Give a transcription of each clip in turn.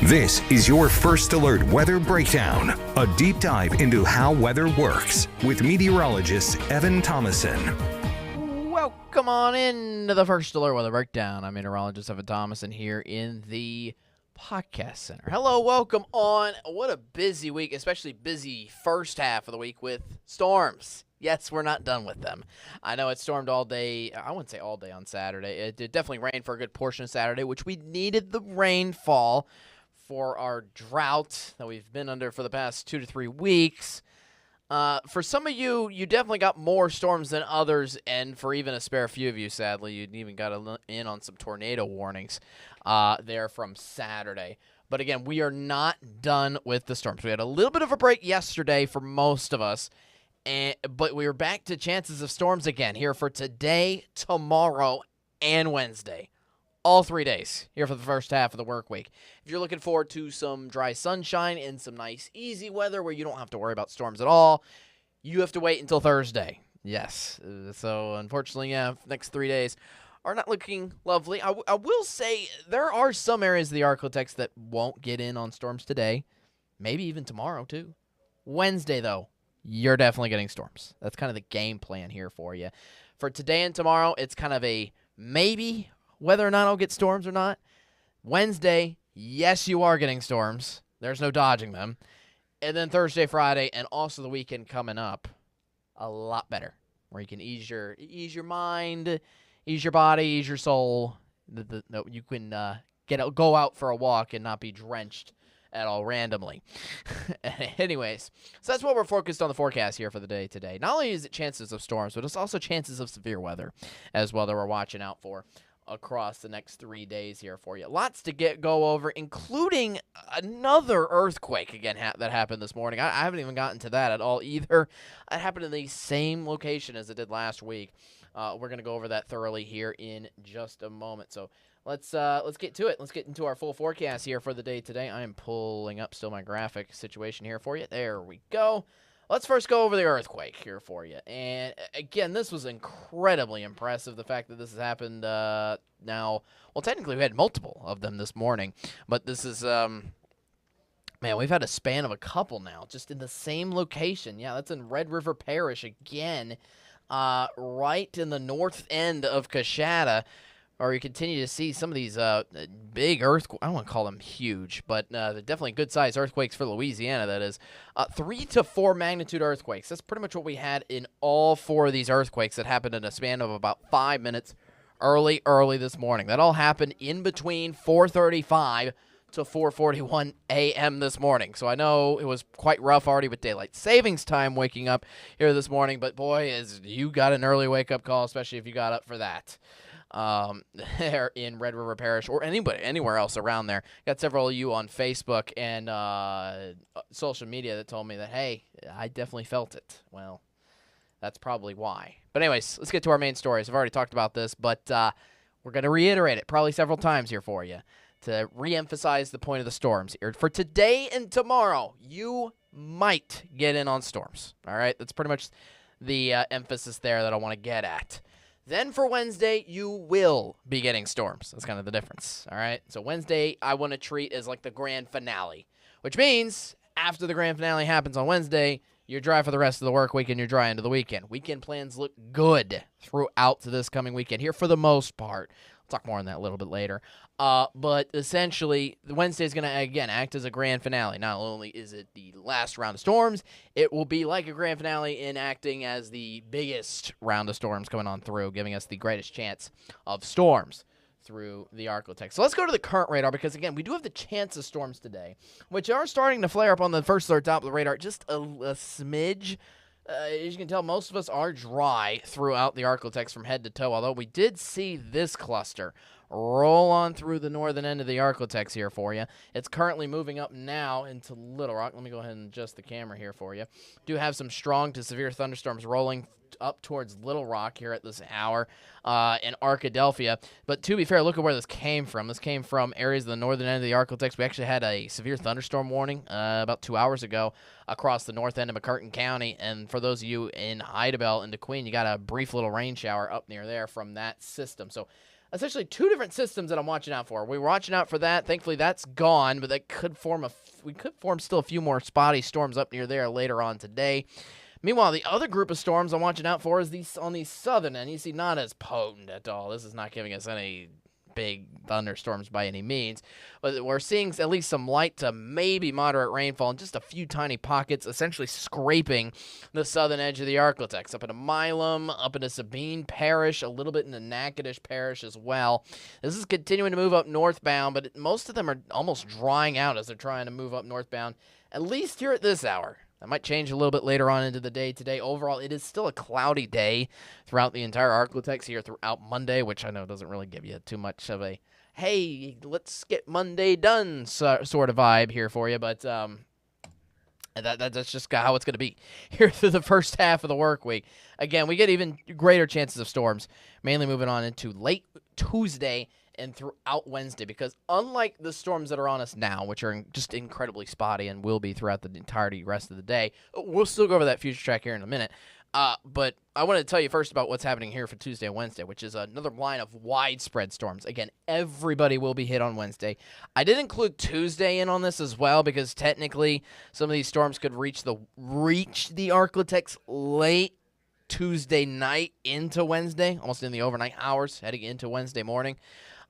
This is your First Alert Weather Breakdown, a deep dive into how weather works with meteorologist Evan Thomason. Welcome on into the First Alert Weather Breakdown. I'm meteorologist Evan Thomason here in the podcast center. Hello, welcome on. What a busy week, especially busy first half of the week with storms. Yes, we're not done with them. I know it stormed all day. I wouldn't say all day on Saturday. It did definitely rain for a good portion of Saturday, which we needed the rainfall for our drought that we've been under for the past 2 to 3 weeks. For some of you, you definitely got more storms than others, and for even a spare few of you, sadly, you even got in on some tornado warnings there from Saturday. But again, we are not done with the storms. We had a little bit of a break yesterday for most of us, but we are back to chances of storms again here for today, tomorrow, and Wednesday. All 3 days here for the first half of the work week. If you're looking forward to some dry sunshine and some nice, easy weather where you don't have to worry about storms at all, you have to wait until Thursday. Yes. So, unfortunately, next 3 days are not looking lovely. I will say there are some areas of the ArkLaTex that won't get in on storms today, maybe even tomorrow, too. Wednesday, though, you're definitely getting storms. That's kind of the game plan here for you. For today and tomorrow, it's kind of a maybe whether or not I'll get storms or not. Wednesday, yes, you are getting storms. There's no dodging them. And then Thursday, Friday, and also the weekend coming up, a lot better, where you can ease your mind, ease your body, ease your soul. You can go out for a walk and not be drenched at all randomly. Anyways, so that's what we're focused on the forecast here for the day today. Not only is it chances of storms, but it's also chances of severe weather as well that we're watching out for across the next 3 days here for you. Lots to go over, including another earthquake again that happened this morning. I haven't even gotten to that at all either. It happened in the same location as it did last week. We're going to go over that thoroughly here in just a moment. So let's get to it. Let's get into our full forecast here for the day today. I am pulling up still my graphic situation here for you. There we go. Let's first go over the earthquake here for you. And again, this was incredibly impressive, the fact that this has happened now. Well, technically, we had multiple of them this morning. But this is, man, we've had a span of a couple now, just in the same location. Yeah, that's in Red River Parish again, right in the north end of Coshada. Or you continue to see some of these big earthquakes. I don't want to call them huge, but they're definitely good-sized earthquakes for Louisiana, that is. 3 to 4 magnitude earthquakes. That's pretty much what we had in all 4 of these earthquakes that happened in a span of about 5 minutes early this morning. That all happened in between 4:35 to 4:41 a.m. this morning. So I know it was quite rough already with daylight savings time waking up here this morning, but boy, you got an early wake-up call, especially if you got up for that. There in Red River Parish or anywhere else around there. Got several of you on Facebook and social media that told me that, hey, I definitely felt it. Well, that's probably why. But anyways, let's get to our main stories. I've already talked about this, but we're going to reiterate it probably several times here for you to reemphasize the point of the storms here. For today and tomorrow, you might get in on storms. All right? That's pretty much the emphasis there that I want to get at. Then for Wednesday, you will be getting storms. That's kind of the difference, all right? So Wednesday, I want to treat as like the grand finale, which means after the grand finale happens on Wednesday, you're dry for the rest of the work week and you're dry into the weekend. Weekend plans look good throughout this coming weekend here for the most part. I'll talk more on that a little bit later. But essentially, Wednesday is going to, again, act as a grand finale. Not only is it the last round of storms, it will be like a grand finale in acting as the biggest round of storms coming on through, giving us the greatest chance of storms through the ArkLaTex. So let's go to the current radar because, again, we do have the chance of storms today, which are starting to flare up on the first alert top of the radar just a smidge. As you can tell, most of us are dry throughout the ArkLaTex from head to toe, although we did see this cluster roll on through the northern end of the ArkLaTex here for you. It's currently moving up now into Little Rock. Let me go ahead and adjust the camera here for you. Do have some strong to severe thunderstorms rolling up towards Little Rock here at this hour in Arkadelphia. But to be fair, look at where this came from. This came from areas of the northern end of the ArkLaTex. We actually had a severe thunderstorm warning about 2 hours ago across the north end of McCurtain County. And for those of you in Idabel and DeQueen, you got a brief little rain shower up near there from that system. So essentially two different systems that I'm watching out for. We were watching out for that. Thankfully, that's gone, but that could form we could form still a few more spotty storms up near there later on today. Meanwhile, the other group of storms I'm watching out for is on the southern end. You see, not as potent at all. This is not giving us any big thunderstorms by any means, but we're seeing at least some light to maybe moderate rainfall in just a few tiny pockets, essentially scraping the southern edge of the ArkLaTex, up into Milam, up into Sabine Parish, a little bit into Natchitoches Parish as well. This is continuing to move up northbound, but most of them are almost drying out as they're trying to move up northbound, at least here at this hour. That might change a little bit later on into the day today. Overall, it is still a cloudy day throughout the entire ArkLaTex here throughout Monday, which I know doesn't really give you too much of a, hey, let's get Monday done sort of vibe here for you. But that's just how it's going to be here through the first half of the work week. Again, we get even greater chances of storms, mainly moving on into late Tuesday and throughout Wednesday, because unlike the storms that are on us now, which are just incredibly spotty and will be throughout the entirety rest of the day, we'll still go over that future track here in a minute. But I want to tell you first about what's happening here for Tuesday and Wednesday, which is another line of widespread storms. Again, everybody will be hit on Wednesday. I did include Tuesday in on this as well, because technically some of these storms could reach the ArkLaTex late Tuesday night into Wednesday, almost in the overnight hours, heading into Wednesday morning.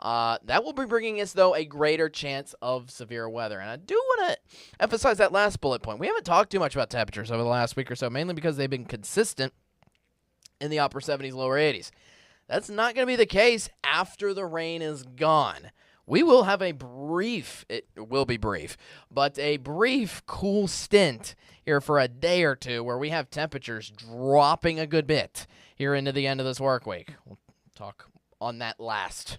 That will be bringing us, though, a greater chance of severe weather. And I do want to emphasize that last bullet point. We haven't talked too much about temperatures over the last week or so, mainly because they've been consistent in the upper 70s, lower 80s. That's not going to be the case after the rain is gone. We will have it will be brief, but a brief cool stint here for a day or two where we have temperatures dropping a good bit here into the end of this work week. We'll talk on that last.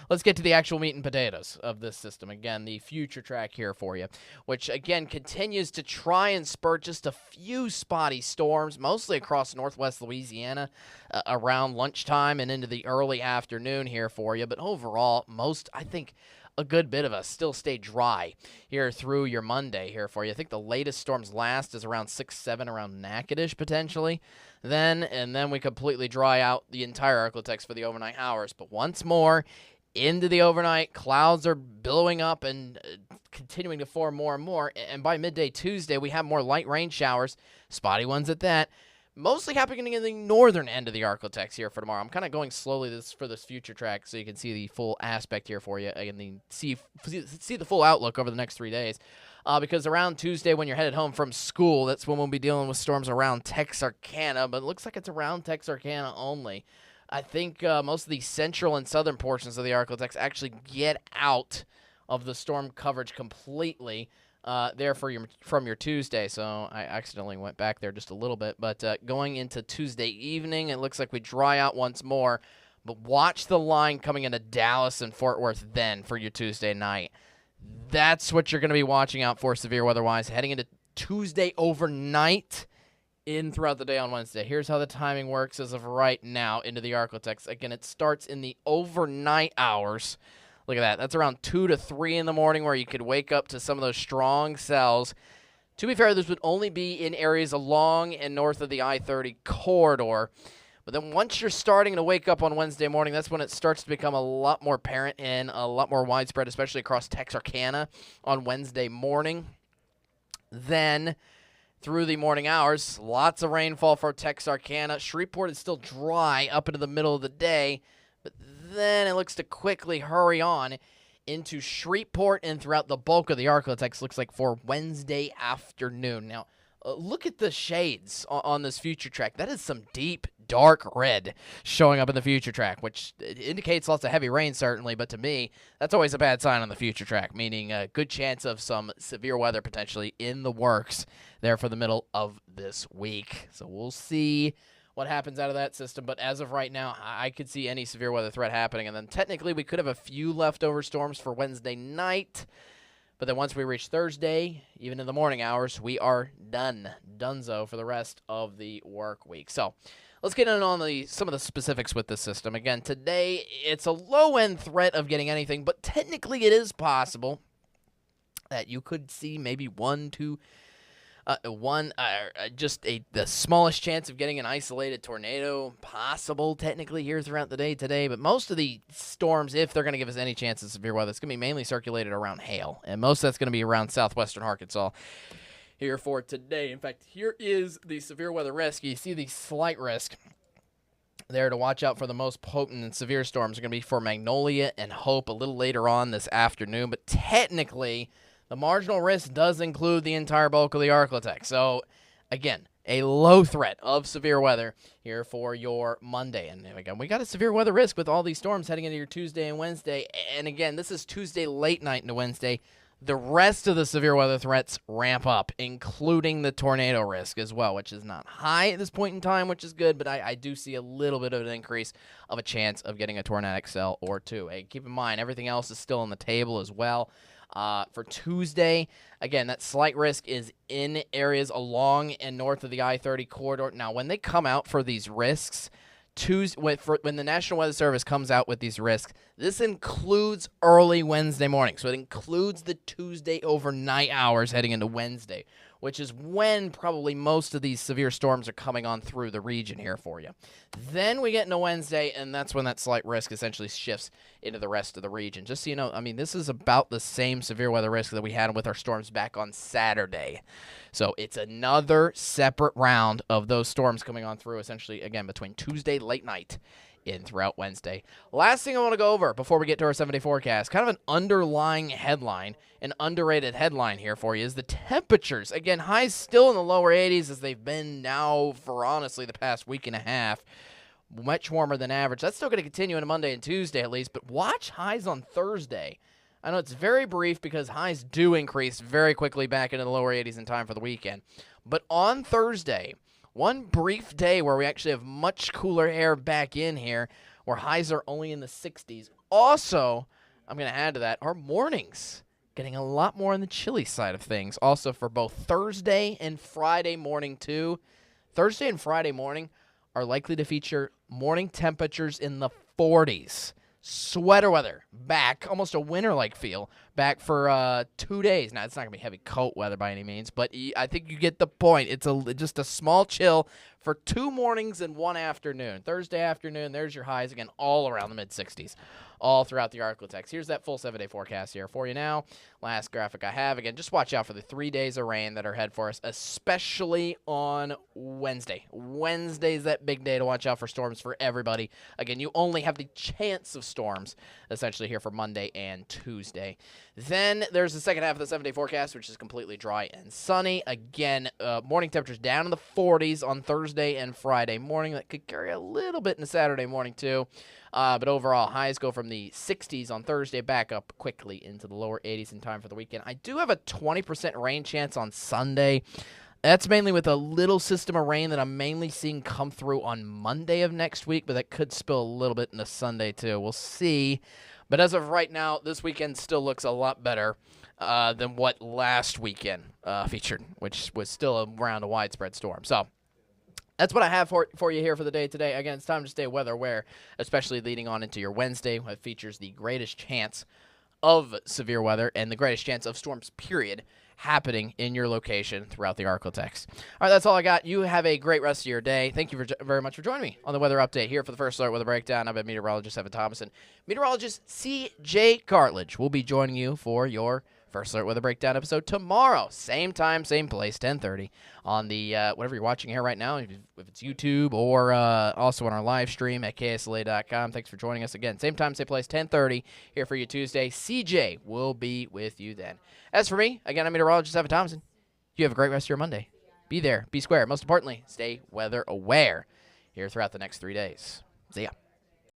Let's get to the actual meat and potatoes of this system. Again, the future track here for you, which again continues to try and spurt just a few spotty storms, mostly across northwest Louisiana around lunchtime and into the early afternoon here for you. But overall, I think a good bit of us still stay dry here through your Monday here for you. I think the latest storms last is around 6-7 around Natchitoches potentially. And then we completely dry out the entire ArkLaTex for the overnight hours. But once more, into the overnight, clouds are billowing up and continuing to form more and more. And by midday Tuesday, we have more light rain showers, spotty ones at that, mostly happening in the northern end of the ArkLaTex here for tomorrow. I'm kind of going slowly for this future track so you can see the full aspect here for you and see the full outlook over the next 3 days. Because around Tuesday when you're headed home from school, that's when we'll be dealing with storms around Texarkana, but it looks like it's around Texarkana only. I think most of the central and southern portions of the ArkLaTex actually get out of the storm coverage completely there from your Tuesday. So I accidentally went back there just a little bit. But going into Tuesday evening, it looks like we dry out once more. But watch the line coming into Dallas and Fort Worth then for your Tuesday night. That's what you're going to be watching out for severe weather-wise heading into Tuesday overnight in throughout the day on Wednesday. Here's how the timing works as of right now into the ArkLaTex. Again, it starts in the overnight hours. Look at that. That's around 2 to 3 in the morning where you could wake up to some of those strong cells. To be fair, this would only be in areas along and north of the I-30 corridor. But then once you're starting to wake up on Wednesday morning, that's when it starts to become a lot more apparent and a lot more widespread, especially across Texarkana on Wednesday morning. Then through the morning hours, lots of rainfall for Texarkana. Shreveport is still dry up into the middle of the day, but then it looks to quickly hurry on into Shreveport and throughout the bulk of the ArkLaTex, looks like for Wednesday afternoon. Now, look at the shades on this future track. That is some deep, dark red showing up in the future track, which indicates lots of heavy rain, certainly. But to me, that's always a bad sign on the future track, meaning a good chance of some severe weather potentially in the works there for the middle of this week. So we'll see what happens out of that system. But as of right now, I could see any severe weather threat happening. And then technically, we could have a few leftover storms for Wednesday night. But then once we reach Thursday, even in the morning hours, we are donezo for the rest of the work week. So let's get in on some of the specifics with this system. Again, today it's a low-end threat of getting anything, but technically it is possible that you could see maybe 1 to The smallest chance of getting an isolated tornado possible technically here throughout the day today, but most of the storms, if they're going to give us any chance of severe weather, it's going to be mainly circulated around hail, and most of that's going to be around southwestern Arkansas here for today. In fact, here is the severe weather risk. You see the slight risk there to watch out for. The most potent and severe storms are going to be for Magnolia and Hope a little later on this afternoon, but technically the marginal risk does include the entire bulk of the ArkLaTex. So, again, a low threat of severe weather here for your Monday. And again, we got a severe weather risk with all these storms heading into your Tuesday and Wednesday. And again, this is Tuesday late night into Wednesday. The rest of the severe weather threats ramp up, including the tornado risk as well, which is not high at this point in time, which is good, but I do see a little bit of an increase of a chance of getting a tornadic cell or two. Hey, keep in mind, everything else is still on the table as well. For Tuesday, again, that slight risk is in areas along and north of the I-30 corridor. Now, when they come out for these risks, when the National Weather Service comes out with these risks, this includes early Wednesday morning. So it includes the Tuesday overnight hours heading into Wednesday, which is when probably most of these severe storms are coming on through the region here for you. Then we get into Wednesday, and that's when that slight risk essentially shifts into the rest of the region. Just so you know, I mean, this is about the same severe weather risk that we had with our storms back on Saturday. So it's another separate round of those storms coming on through, essentially, again, between Tuesday late night and throughout Wednesday. Last thing I want to go over before we get to our 7-day forecast, kind of an underlying headline, an underrated headline here for you, is the temperatures. Again, highs still in the lower 80s as they've been now for, honestly, the past week and a half. Much warmer than average. That's still going to continue into Monday and Tuesday at least, but watch highs on Thursday. I know it's very brief because highs do increase very quickly back into the lower 80s in time for the weekend. But on Thursday, one brief day where we actually have much cooler air back in here, where highs are only in the 60s. Also, I'm going to add to that, our mornings getting a lot more on the chilly side of things. Also for both Thursday and Friday morning too. Thursday and Friday morning are likely to feature morning temperatures in the 40s. Sweater weather back, almost a winter-like feel, back for 2 days. Now, it's not going to be heavy coat weather by any means, but I think you get the point. It's just a small chill for 2 mornings and 1 afternoon. Thursday afternoon, there's your highs again, all around the mid-60s, all throughout the ArkLaTex. Here's that full 7-day forecast here for you now. Last graphic I have. Again, just watch out for the 3 days of rain that are ahead for us, especially on Wednesday. Wednesday's that big day to watch out for storms for everybody. Again, you only have the chance of storms essentially here for Monday and Tuesday. Then there's the second half of the 7-day forecast, which is completely dry and sunny. Again, morning temperatures down in the 40s on Thursday and Friday morning. That could carry a little bit into Saturday morning too. But overall, highs go from the 60s on Thursday back up quickly into the lower 80s in time for the weekend. I do have a 20% rain chance on Sunday. That's mainly with a little system of rain that I'm mainly seeing come through on Monday of next week, but that could spill a little bit into Sunday too. We'll see. But as of right now, this weekend still looks a lot better than what last weekend featured, which was still around a widespread storm. So that's what I have for you here for the day today. Again, it's time to stay weather aware, especially leading on into your Wednesday, which features the greatest chance of severe weather and the greatest chance of storms, period, happening in your location throughout the ArkLaTex. All right, that's all I got. You have a great rest of your day. Thank you very much for joining me on the weather update here for the First Alert Weather Breakdown. I've been meteorologist Evan Thomas, and meteorologist C.J. Cartledge will be joining you for your First Alert Weather Breakdown episode tomorrow. Same time, same place, 10:30 on the whatever you're watching here right now, if it's YouTube or also on our live stream at ksla.com. Thanks for joining us again. Same time, same place, 10:30 here for you Tuesday. CJ will be with you then. As for me, again, I'm meteorologist Evan Thompson. You have a great rest of your Monday. Be there, be square. Most importantly, stay weather aware here throughout the next 3 days. See ya.